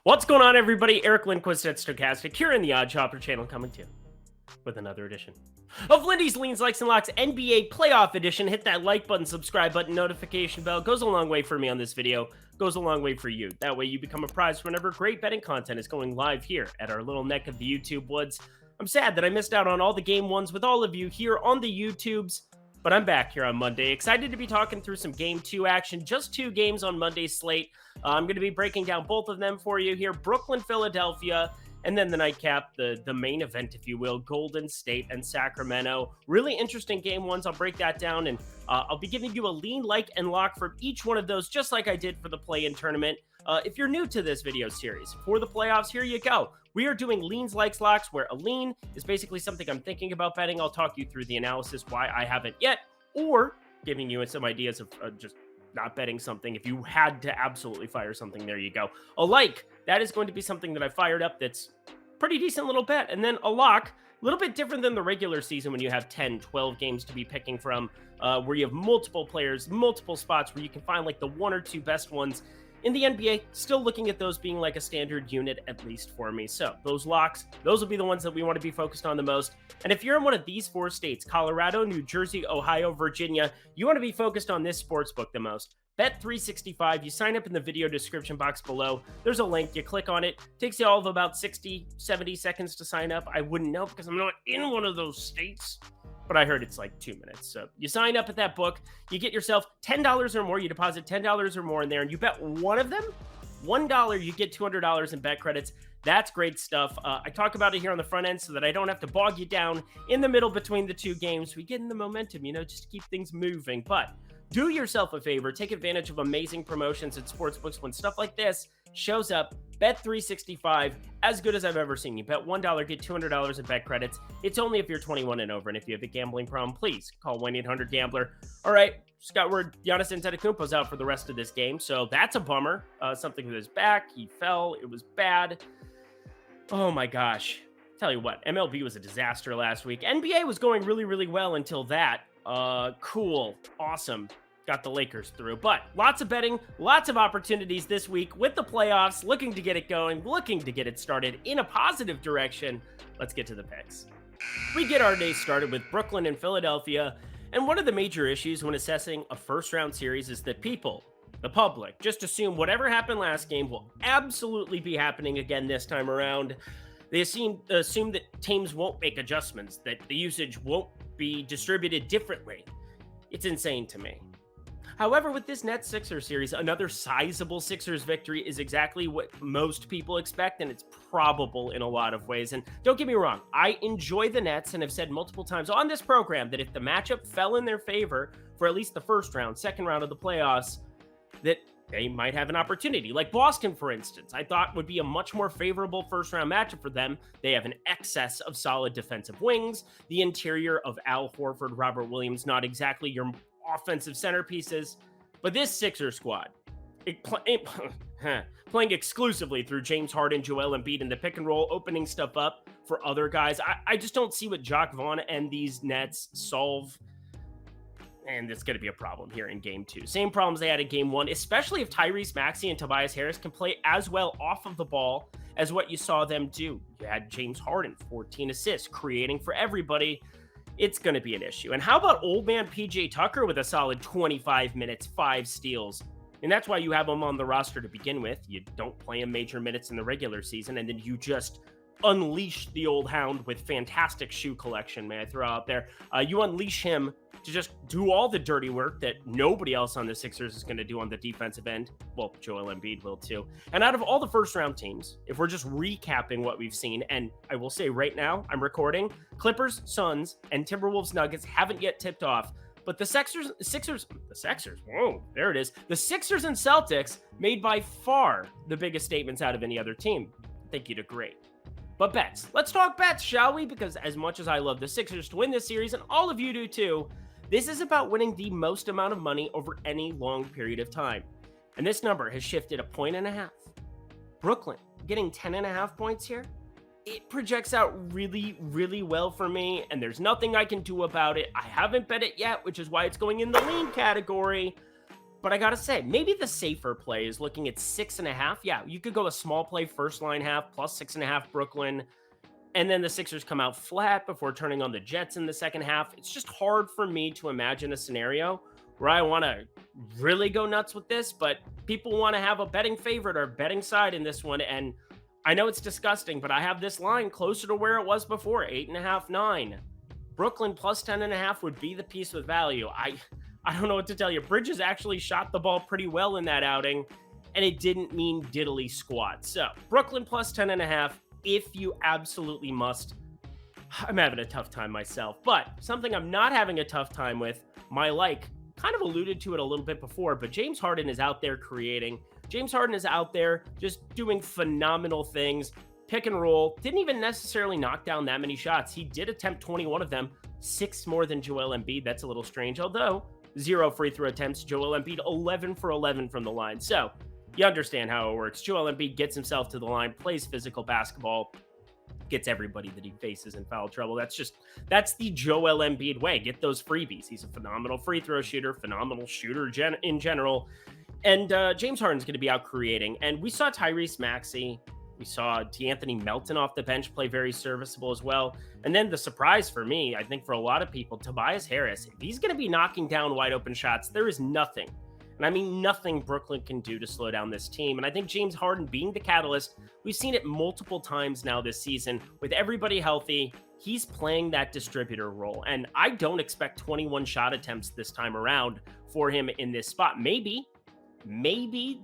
What's going on, everybody? Eric Lindquist at Stochastic here in the Odd Chopper channel, coming to you with another edition of Lindy's Leans, Likes, and Locks NBA Playoff Edition. Hit that like button, subscribe button, notification bell. Goes a long way for me on this video. Goes a long way for you. That way you become apprised whenever great betting content is going live here at our little neck of the YouTube woods. I'm sad that I missed out on all the game ones with all of you here on the YouTubes, but I'm back here on Monday. Excited to be talking through some Game 2 action. Just 2 games on Monday's slate. I'm going to be breaking down both of them for you here. Brooklyn, Philadelphia, and then the nightcap, the main event, if you will, Golden State and Sacramento. Really interesting game ones. I'll break that down, and I'll be giving you a lean, like, and lock for each one of those, just like I did for the play-in tournament. If you're new to this video series, for the playoffs, here you go. We are doing leans, likes, locks, where a lean is basically something I'm thinking about betting. I'll talk you through the analysis, why I haven't yet, or giving you some ideas of just not betting something. If you had to absolutely fire something, there you go. A like, that is going to be something that I fired up that's pretty decent little bet. And then a lock, a little bit different than the regular season when you have 10, 12 games to be picking from, where you have multiple players, multiple spots where you can find like the 1 or 2 best ones in the NBA. Still looking at those being like a standard unit, at least for me. So those locks, those will be the ones that we want to be focused on the most. And if you're in one of these 4 states, Colorado, New Jersey, Ohio, Virginia, you want to be focused on this sports book the most. Bet365, you sign up in the video description box below. There's a link, you click on it. Takes you all of about 60, 70 seconds to sign up. I wouldn't know because I'm not in one of those states, but I heard it's like 2 minutes. So you sign up at that book, you get yourself $10 or more, you deposit $10 or more in there, and you bet one of them, $1, you get $200 in bet credits. That's great stuff. I talk about it here on the front end so that I don't have to bog you down in the middle between the 2 games. We get in the momentum, just to keep things moving. But do yourself a favor, take advantage of amazing promotions at sportsbooks when stuff like this shows up. Bet365, as good as I've ever seen. You bet $1, get $200 in bet credits. It's only if you're 21 and over, and if you have a gambling problem, please call 1-800-GAMBLER. All right, just got word Giannis Antetokounmpo's out for the rest of this game, so that's a bummer. Something with his back, he fell, it was bad. Oh my gosh. Tell you what, MLB was a disaster last week. NBA was going really, really well until that. Cool, awesome. Got the Lakers through, but lots of betting, lots of opportunities this week with the playoffs, looking to get it going, looking to get it started in a positive direction. Let's get to the picks. We get our day started with Brooklyn and Philadelphia, and one of the major issues when assessing a first-round series is that people, the public, just assume whatever happened last game will absolutely be happening again this time around. They assume that teams won't make adjustments, that the usage won't be distributed differently. It's insane to me. However, with this Nets-Sixers series, another sizable Sixers victory is exactly what most people expect, and it's probable in a lot of ways. And don't get me wrong, I enjoy the Nets and have said multiple times on this program that if the matchup fell in their favor for at least the first round, second round of the playoffs, that they might have an opportunity. Like Boston, for instance, I thought would be a much more favorable first-round matchup for them. They have an excess of solid defensive wings. The interior of Al Horford, Robert Williams, not exactly your offensive centerpieces, but this Sixers squad, playing exclusively through James Harden, Joel Embiid in the pick and roll, opening stuff up for other guys. I just don't see what Jacques Vaughn and these Nets solve, and it's going to be a problem here in Game 2. Same problems they had in Game 1, especially if Tyrese Maxey and Tobias Harris can play as well off of the ball as what you saw them do. You had James Harden, 14 assists, creating for everybody. It's going to be an issue. And how about old man PJ Tucker with a solid 25 minutes, 5 steals? And that's why you have him on the roster to begin with. You don't play him major minutes in the regular season, and then you just unleash the old hound with fantastic shoe collection, may I throw out there. You unleash him to just do all the dirty work that nobody else on the Sixers is going to do on the defensive end. Well, Joel Embiid will too. And out of all the first-round teams, if we're just recapping what we've seen, and I will say right now, I'm recording, Clippers, Suns, and Timberwolves Nuggets haven't yet tipped off. But the Sixers, whoa, there it is. The Sixers and Celtics made by far the biggest statements out of any other team. I think you'd agree. But bets. Let's talk bets, shall we? Because as much as I love the Sixers to win this series, and all of you do too, this is about winning the most amount of money over any long period of time. And this number has shifted 1.5 points. Brooklyn getting 10.5 points here. It projects out really, really well for me, and there's nothing I can do about it. I haven't bet it yet, which is why it's going in the lean category. But I gotta say, maybe the safer play is looking at 6.5. Yeah, you could go a small play first line half plus 6.5 Brooklyn, and then the Sixers come out flat before turning on the Jets in the second half. It's just hard for me to imagine a scenario where I want to really go nuts with this, but people want to have a betting favorite or betting side in this one. And I know it's disgusting, but I have this line closer to where it was before, 8.5, 9. Brooklyn plus 10.5 would be the piece with value. I don't know what to tell you. Bridges actually shot the ball pretty well in that outing, and it didn't mean diddly squat. So Brooklyn plus 10.5, if you absolutely must. I'm having a tough time myself, but something I'm not having a tough time with, kind of alluded to it a little bit before, but James Harden is out there creating. James Harden is out there just doing phenomenal things. Pick and roll. Didn't even necessarily knock down that many shots. He did attempt 21 of them, 6 more than Joel Embiid. That's a little strange, although 0 free throw attempts. Joel Embiid 11 for 11 from the line. So you understand how it works. Joel Embiid gets himself to the line, plays physical basketball, gets everybody that he faces in foul trouble. That's the Joel Embiid way. Get those freebies. He's a phenomenal free throw shooter, phenomenal shooter in general. And James Harden's going to be out creating. And we saw Tyrese Maxey. We saw D'Anthony Melton off the bench play very serviceable as well. And then the surprise for me, I think for a lot of people, Tobias Harris. If he's going to be knocking down wide open shots, there is nothing, and I mean nothing, Brooklyn can do to slow down this team. And I think James Harden being the catalyst, we've seen it multiple times now this season. With everybody healthy, he's playing that distributor role. And I don't expect 21 shot attempts this time around for him in this spot. Maybe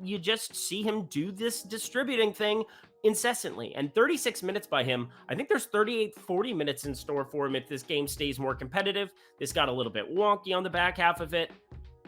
you just see him do this distributing thing incessantly. And 36 minutes by him, I think there's 40 minutes in store for him if this game stays more competitive. This got a little bit wonky on the back half of it.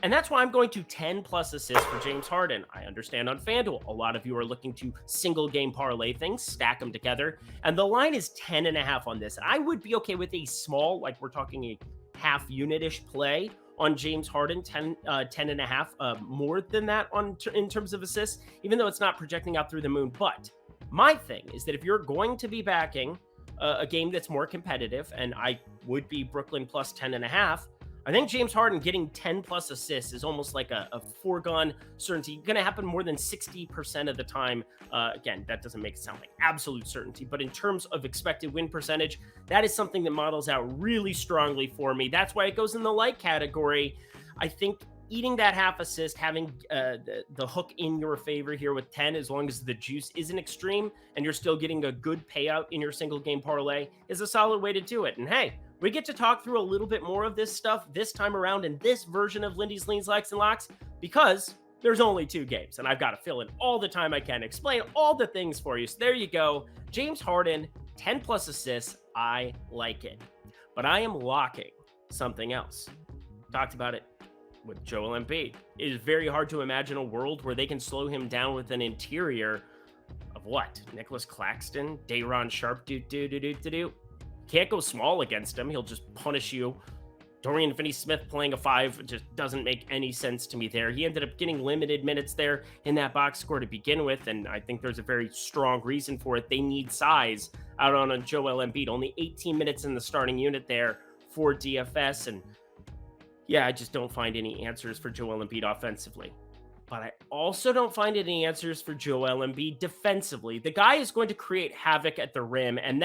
And that's why I'm going to 10 plus assists for James Harden. I understand on FanDuel, a lot of you are looking to single game parlay things, stack them together. And the line is 10.5 on this. I would be okay with a small, like we're talking a half unit-ish play on James Harden, 10.5, more than that in terms of assists, even though it's not projecting out through the moon. But my thing is that if you're going to be backing a game that's more competitive, and I would be Brooklyn plus 10.5, I think James Harden getting 10 plus assists is almost like a foregone certainty. Going to happen more than 60% of the time. Again, that doesn't make it sound like absolute certainty, but in terms of expected win percentage, that is something that models out really strongly for me. That's why it goes in the light category. I think eating that half assist, having the hook in your favor here with 10, as long as the juice isn't extreme and you're still getting a good payout in your single game parlay, is a solid way to do it. And hey, we get to talk through a little bit more of this stuff this time around in this version of Lindy's Leans, Likes, and Locks, because there's only 2 games, and I've got to fill in all the time I can, explain all the things for you. So there you go. James Harden, 10 plus assists. I like it. But I am locking something else. Talked about it with Joel Embiid. It is very hard to imagine a world where they can slow him down with an interior of what? Nicholas Claxton, Day'Ron Sharpe, do. Can't go small against him. He'll just punish you. Dorian Finney-Smith playing a 5 just doesn't make any sense to me there. He ended up getting limited minutes there in that box score to begin with, and I think there's a very strong reason for it. They need size out on a Joel Embiid. Only 18 minutes in the starting unit there for DFS, and yeah, I just don't find any answers for Joel Embiid offensively. But I also don't find any answers for Joel Embiid defensively. The guy is going to create havoc at the rim, and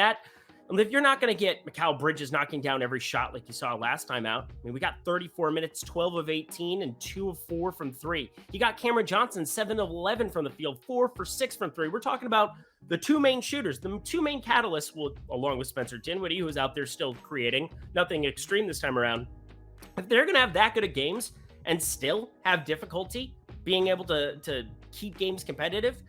if you're not going to get Mikal Bridges knocking down every shot like you saw last time out, I mean, we got 34 minutes, 12 of 18, and 2 of 4 from 3. You got Cameron Johnson, 7 of 11 from the field, 4 for 6 from 3. We're talking about the 2 main shooters, the 2 main catalysts, along with Spencer Dinwiddie, who's out there still creating. Nothing extreme this time around. If they're going to have that good of games and still have difficulty being able to keep games competitive,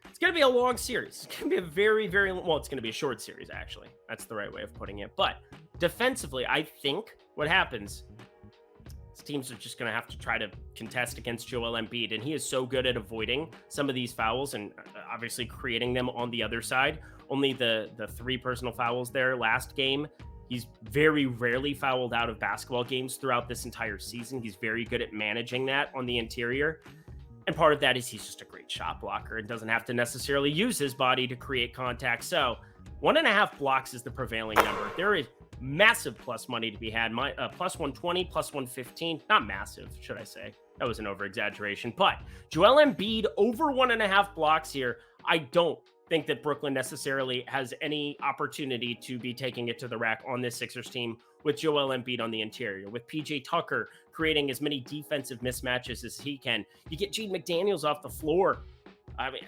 it's going to be a long series. It's going to be a very, very, it's going to be a short series, actually. That's the right way of putting it. But defensively, I think what happens is teams are just going to have to try to contest against Joel Embiid. And he is so good at avoiding some of these fouls and obviously creating them on the other side. Only the 3 personal fouls there last game. He's very rarely fouled out of basketball games throughout this entire season. He's very good at managing that on the interior. And part of that is he's just a great shot blocker and doesn't have to necessarily use his body to create contact. So 1.5 blocks is the prevailing number. There is massive plus money to be had. Plus 120, plus 115, not massive, should I say. That was an over-exaggeration. But Joel Embiid over 1.5 blocks here. I don't think that Brooklyn necessarily has any opportunity to be taking it to the rack on this Sixers team with Joel Embiid on the interior, with PJ Tucker creating as many defensive mismatches as he can. You get Jaden McDaniels off the floor. I mean,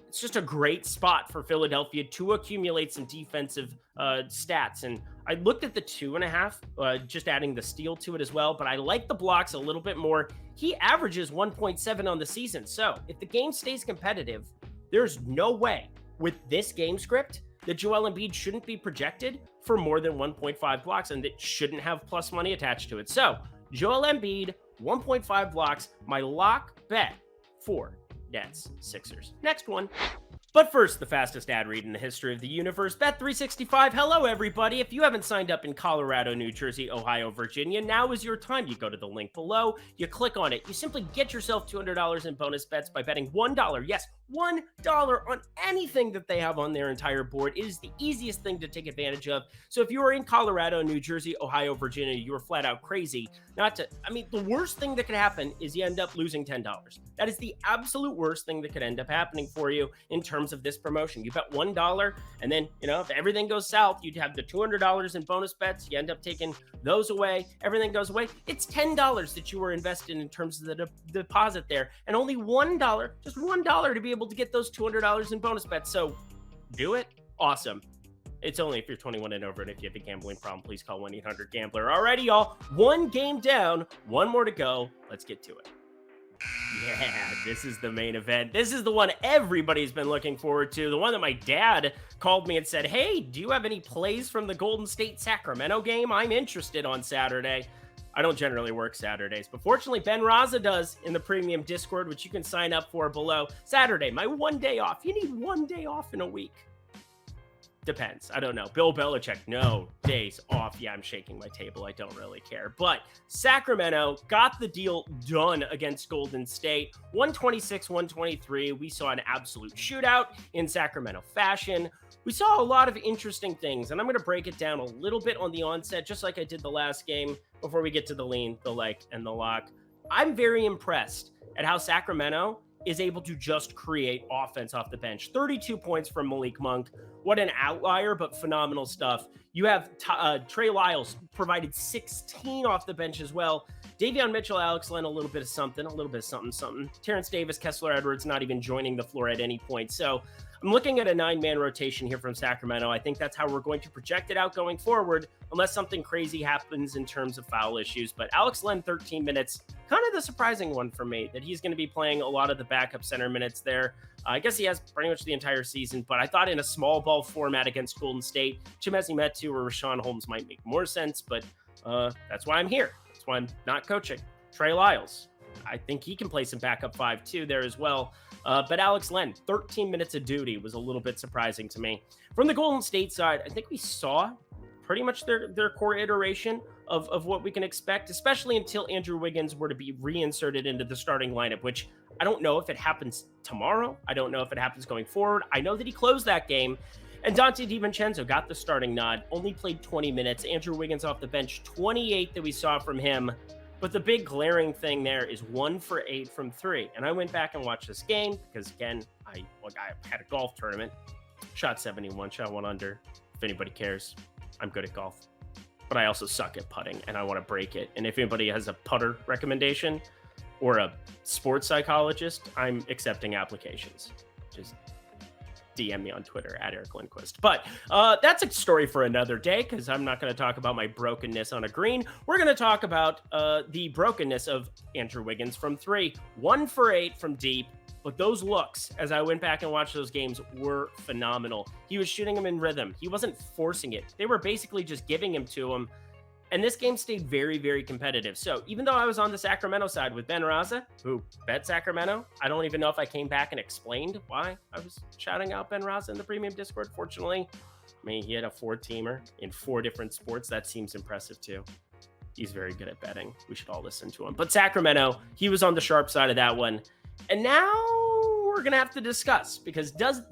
it's just a great spot for Philadelphia to accumulate some defensive stats. And I looked at the 2.5, just adding the steal to it as well, but I like the blocks a little bit more. He averages 1.7 on the season. So if the game stays competitive, there's no way with this game script that Joel Embiid shouldn't be projected for more than 1.5 blocks, and that shouldn't have plus money attached to it. So Joel Embiid, 1.5 blocks, my lock bet for Nets Sixers. Next one. But first, the fastest ad read in the history of the universe, Bet365. Hello, everybody. If you haven't signed up in Colorado, New Jersey, Ohio, Virginia, now is your time. You go to the link below, you click on it, you simply get yourself $200 in bonus bets by betting $1. Yes, $1 on anything that they have on their entire board. It is the easiest thing to take advantage of. So if you are in Colorado, New Jersey, Ohio, Virginia, you are flat out crazy. The worst thing that could happen is you end up losing $10. That is the absolute worst thing that could end up happening for you in terms of this promotion. You bet $1, and then, if everything goes south, you'd have the $200 in bonus bets. You end up taking those away. Everything goes away. It's $10 that you were invested in terms of the deposit there, and only $1, just $1 to be able to get those $200 in bonus bets. So do it. Awesome. It's only if you're 21 and over, and if you have a gambling problem, please call 1-800-GAMBLER. Alrighty, y'all. One game down, one more to go. Let's get to it. Yeah, this is the main event. This is the one everybody's been looking forward to. The one that my dad called me and said, hey, do you have any plays from the Golden State Sacramento game? I'm interested on Saturday. I don't generally work Saturdays, but fortunately Ben Raza does in the premium Discord, which you can sign up for below. Saturday, my one day off. You need one day off in a week. Depends. I don't know. Bill Belichick, no days off. Yeah, I'm shaking my table. I don't really care. But Sacramento got the deal done against Golden State. 126-123. We saw an absolute shootout in Sacramento fashion. We saw a lot of interesting things, and I'm going to break it down a little bit on the onset, just like I did the last game, before we get to the lean, the like, and the lock. I'm very impressed at how Sacramento is able to just create offense off the bench. 32 points from Malik Monk. What an outlier, but phenomenal stuff. You have Trey Lyles provided 16 off the bench as well. Davion Mitchell, Alex Len, a little bit of something. Terrence Davis, Kessler Edwards, not even joining the floor at any point. So I'm looking at a 9-man rotation here from Sacramento. I think that's how we're going to project it out going forward, unless something crazy happens in terms of foul issues. But Alex Len, 13 minutes, kind of the surprising one for me, that he's going to be playing a lot of the backup center minutes there. I guess he has pretty much the entire season, but I thought in a small ball format against Golden State, Chimezie Metu or Rashawn Holmes might make more sense, but that's why I'm here. That's why I'm not coaching. Trey Lyles, I think he can play some backup 5 too there as well. But Alex Len, 13 minutes of duty was a little bit surprising to me. From the Golden State side, I think we saw pretty much their core iteration of what we can expect, especially until Andrew Wiggins were to be reinserted into the starting lineup, which I don't know if it happens tomorrow. I don't know if it happens going forward. I know that he closed that game. And Dante DiVincenzo got the starting nod, only played 20 minutes. Andrew Wiggins off the bench, 28 that we saw from him. But the big glaring thing there is 1 for 8 from 3. And I went back and watched this game because, again, I had a golf tournament. Shot 71, shot 1 under. If anybody cares, I'm good at golf. But I also suck at putting, and I want to break it. And if anybody has a putter recommendation or a sports psychologist, I'm accepting applications. Just DM me on Twitter at Eric Lindquist. But that's a story for another day, because I'm not going to talk about my brokenness on a green. We're going to talk about the brokenness of Andrew Wiggins from 3. 1 for 8 from deep. But those looks, as I went back and watched those games, were phenomenal. He was shooting them in rhythm. He wasn't forcing it. They were basically just giving him to him. And this game stayed very, very competitive. So even though I was on the Sacramento side with Ben Raza, who bet Sacramento, I don't even know if I came back and explained why I was shouting out Ben Raza in the premium Discord. Fortunately, I mean, he had a 4-teamer in 4 different sports. That seems impressive too. He's very good at betting. We should all listen to him. But Sacramento, he was on the sharp side of that one. And now we're going to have to discuss, because does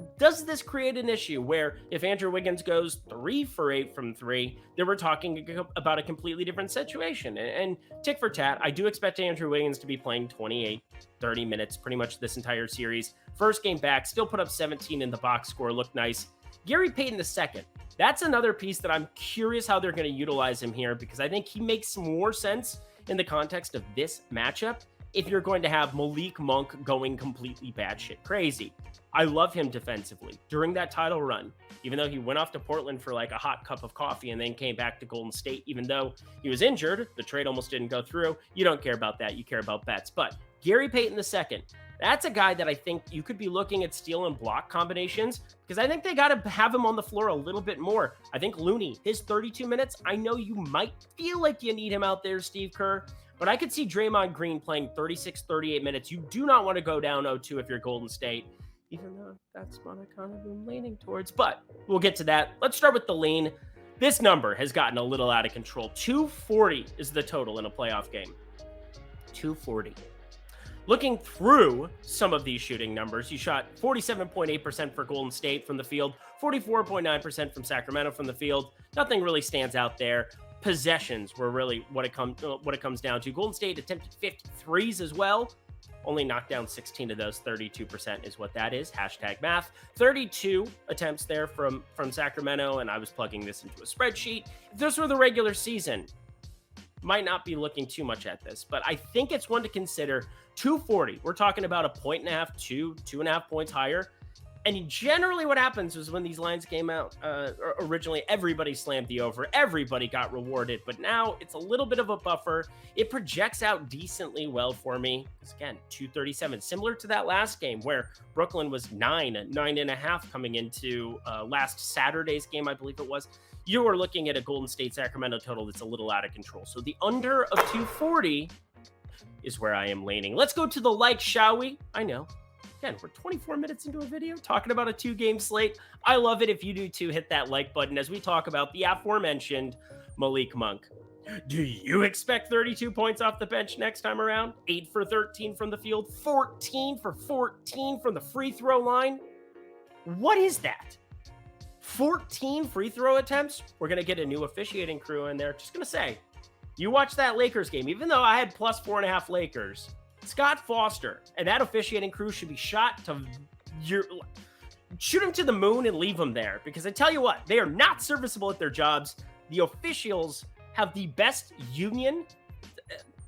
this create an issue where if Andrew Wiggins goes 3 for 8 from 3, then we're talking about a completely different situation. And tick for tat, I do expect Andrew Wiggins to be playing 28, 30 minutes pretty much this entire series. First game back, still put up 17 in the box score, looked nice. Gary Payton II, that's another piece that I'm curious how they're going to utilize him here, because I think he makes more sense in the context of this matchup if you're going to have Malik Monk going completely batshit crazy. I love him defensively. During that title run, even though he went off to Portland for like a hot cup of coffee and then came back to Golden State, even though he was injured, the trade almost didn't go through. You don't care about that. You care about bets. But Gary Payton II, that's a guy that I think you could be looking at steal and block combinations, because I think they got to have him on the floor a little bit more. I think Looney, his 32 minutes, I know you might feel like you need him out there, Steve Kerr, but I could see Draymond Green playing 36, 38 minutes. You do not want to go down 0-2 if you're Golden State, even though that's what I kind of am leaning towards. But we'll get to that. Let's start with the lean. This number has gotten a little out of control. 240 is the total in a playoff game. 240. Looking through some of these shooting numbers, you shot 47.8% for Golden State from the field, 44.9% from Sacramento from the field. Nothing really stands out there. Possessions were really what it comes down to. Golden State attempted 53s as well. Only knocked down 16 of those. 32% is what that is. Hashtag math. 32 attempts there from Sacramento, and I was plugging this into a spreadsheet. If this were the regular season, might not be looking too much at this, but I think it's one to consider. 240. We're talking about a 1.5, 2.5 points higher. And generally what happens is when these lines came out, originally everybody slammed the over, everybody got rewarded, but now it's a little bit of a buffer. It projects out decently well for me. It's again, 237, similar to that last game where Brooklyn was 9.5 coming into last Saturday's game, I believe it was. You are looking at a Golden State Sacramento total that's a little out of control. So the under of 240 is where I am leaning. Let's go to the like, shall we? I know. Again, we're 24 minutes into a video talking about a 2-game slate. I love it. If you do too, hit that like button as we talk about the aforementioned Malik Monk. Do you expect 32 points off the bench next time around? 8 for 13 from the field, 14 for 14 from the free throw line? What is that? 14 free throw attempts? We're going to get a new officiating crew in there. Just going to say, you watch that Lakers game, even though I had plus 4.5 Lakers, Scott Foster and that officiating crew should be shot to shoot him to the moon and leave him there, because I tell you what, they are not serviceable at their jobs. The officials have the best union.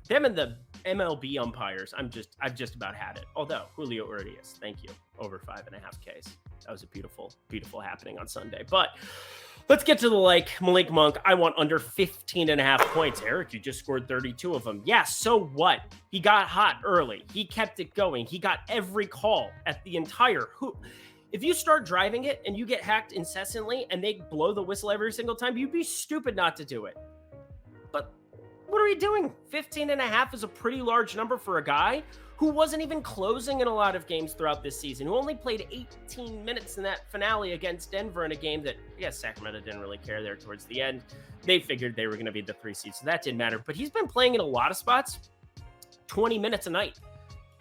Them and the MLB umpires, I've just about had it. Although Julio Urias, thank you, over 5.5 Ks. That was a beautiful, beautiful happening on Sunday. But let's get to the Malik Monk. I want under 15.5 points. Eric, you just scored 32 of them. Yeah, so what? He got hot early. He kept it going. He got every call at the entire hoop. If you start driving it and you get hacked incessantly and they blow the whistle every single time, you'd be stupid not to do it. But what are we doing? 15.5 is a pretty large number for a guy who wasn't even closing in a lot of games throughout this season, who only played 18 minutes in that finale against Denver in a game that, yes, Sacramento didn't really care there towards the end. They figured they were going to be the 3 seed, so that didn't matter. But he's been playing in a lot of spots, 20 minutes a night.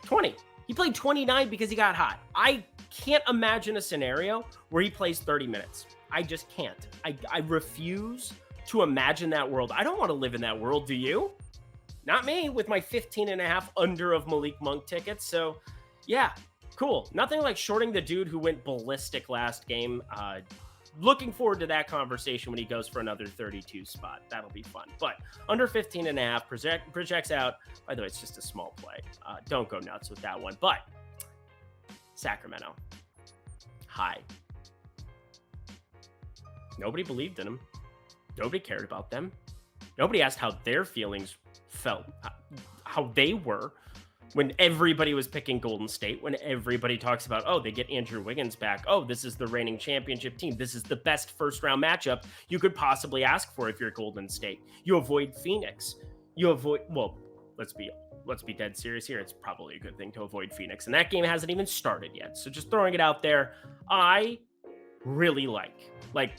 20. He played 29 because he got hot. I can't imagine a scenario where he plays 30 minutes. I just can't. I refuse to imagine that world. I don't want to live in that world. Do you? Not me, with my 15.5 under of Malik Monk tickets. So yeah, cool. Nothing like shorting the dude who went ballistic last game. Looking forward to that conversation when he goes for another 32 spot. That'll be fun. But under 15.5 projects out. By the way, it's just a small play. Don't go nuts with that one. But Sacramento, high. Nobody believed in him. Nobody cared about them. Nobody asked how their feelings felt, how they were when everybody was picking Golden State, when everybody talks about, oh, they get Andrew Wiggins back. Oh, this is the reigning championship team. This is the best first round matchup you could possibly ask for if you're Golden State. You avoid Phoenix. Well, let's be dead serious here. It's probably a good thing to avoid Phoenix. And that game hasn't even started yet. So just throwing it out there, I really like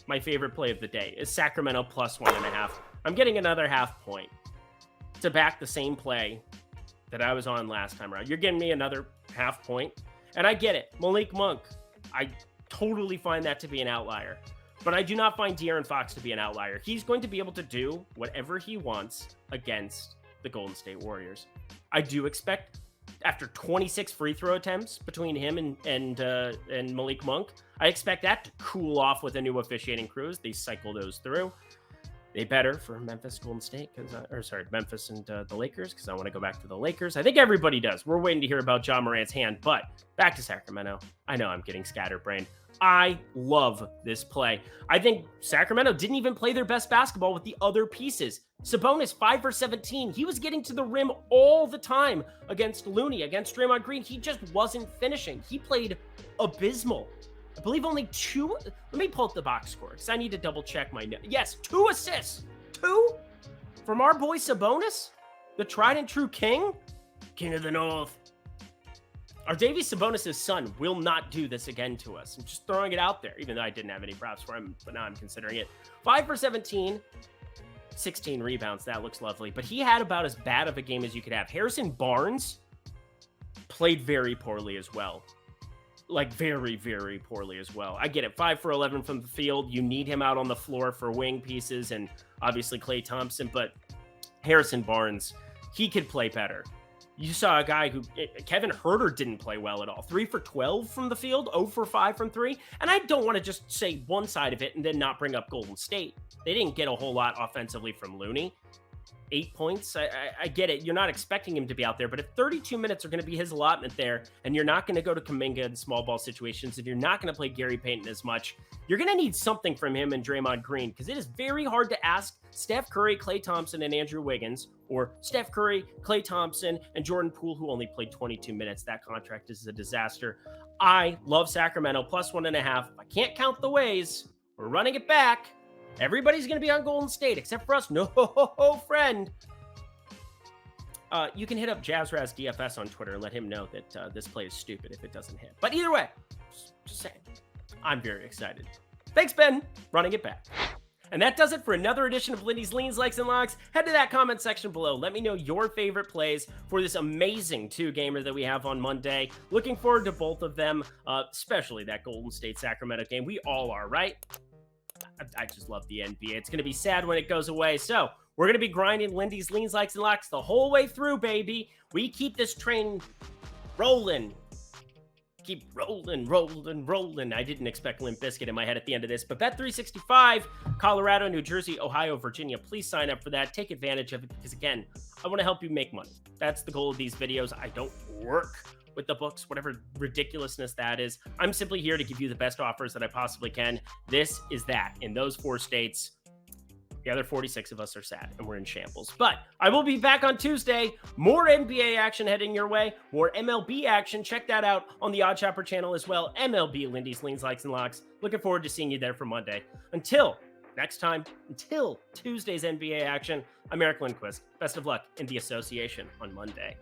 my favorite play of the day is Sacramento plus 1.5. I'm getting another half point to back the same play that I was on last time around. You're getting me another half point And I get it. Malik Monk, I totally find that to be an outlier. But I do not find De'Aaron Fox to be an outlier. He's going to be able to do whatever he wants against the Golden State Warriors. I do expect, after 26 free throw attempts between him and Malik Monk, I expect that to cool off with a new officiating crew as they cycle those through. They better for Memphis, Golden State, Memphis and the Lakers, because I want to go back to the Lakers. I think everybody does. We're waiting to hear about Ja Morant's hand, but back to Sacramento. I know I'm getting scatterbrained. I love this play. I think Sacramento didn't even play their best basketball with the other pieces. Sabonis, 5 for 17. He was getting to the rim all the time against Looney, against Draymond Green. He just wasn't finishing. He played abysmal. I believe only 2. Let me pull up the box score because I need to double check my notes. Yes, 2 assists. 2 from our boy Sabonis, the tried and true king of the North. Arvydas Sabonis' son will not do this again to us. I'm just throwing it out there, even though I didn't have any props for him, but now I'm considering it. 5 for 17, 16 rebounds. That looks lovely. But he had about as bad of a game as you could have. Harrison Barnes played very poorly as well. Like, very, very poorly as well. I get it. 5 for 11 from the field. You need him out on the floor for wing pieces and obviously Klay Thompson, but Harrison Barnes, he could play better. You saw a guy who, Kevin Huerter, didn't play well at all. 3 for 12 from the field, 0 for 5 from 3. And I don't want to just say one side of it and then not bring up Golden State. They didn't get a whole lot offensively from Looney. 8 points. I get it. You're not expecting him to be out there, but if 32 minutes are going to be his allotment there, and you're not going to go to Kuminga in small ball situations, and you're not going to play Gary Payton as much, you're going to need something from him and Draymond Green, because it is very hard to ask Steph Curry, Klay Thompson, and Andrew Wiggins, or Steph Curry, Klay Thompson, and Jordan Poole, who only played 22 minutes. That contract is a disaster. I love Sacramento, plus 1.5. I can't count the ways. We're running it back. Everybody's going to be on Golden State, except for us. No, friend. You can hit up JazzRaz DFS on Twitter and let him know that this play is stupid if it doesn't hit. But either way, just saying, I'm very excited. Thanks, Ben. Running it back. And that does it for another edition of Lindy's Leans, Likes, and Locks. Head to that comment section below. Let me know your favorite plays for this amazing 2-gamer that we have on Monday. Looking forward to both of them, especially that Golden State-Sacramento game. We all are, right? I just love the NBA. It's going to be sad when it goes away. So we're going to be grinding Lindy's Leans, Likes, and Locks the whole way through, baby. We keep this train rolling. Keep rolling. I didn't expect Limp Bizkit in my head at the end of this, but Bet365, Colorado, New Jersey, Ohio, Virginia, please sign up for that. Take advantage of it because, again, I want to help you make money. That's the goal of these videos. I don't work with the books, whatever ridiculousness that is. I'm simply here to give you the best offers that I possibly can. This is that. In those 4 states, the other 46 of us are sad and we're in shambles. But I will be back on Tuesday. More NBA action heading your way. More MLB action. Check that out on the Odd Shopper channel as well. MLB, Lindy's Leans, Likes, and Locks. Looking forward to seeing you there for Monday. Until next time, until Tuesday's NBA action, I'm Eric Lindquist. Best of luck in the association on Monday.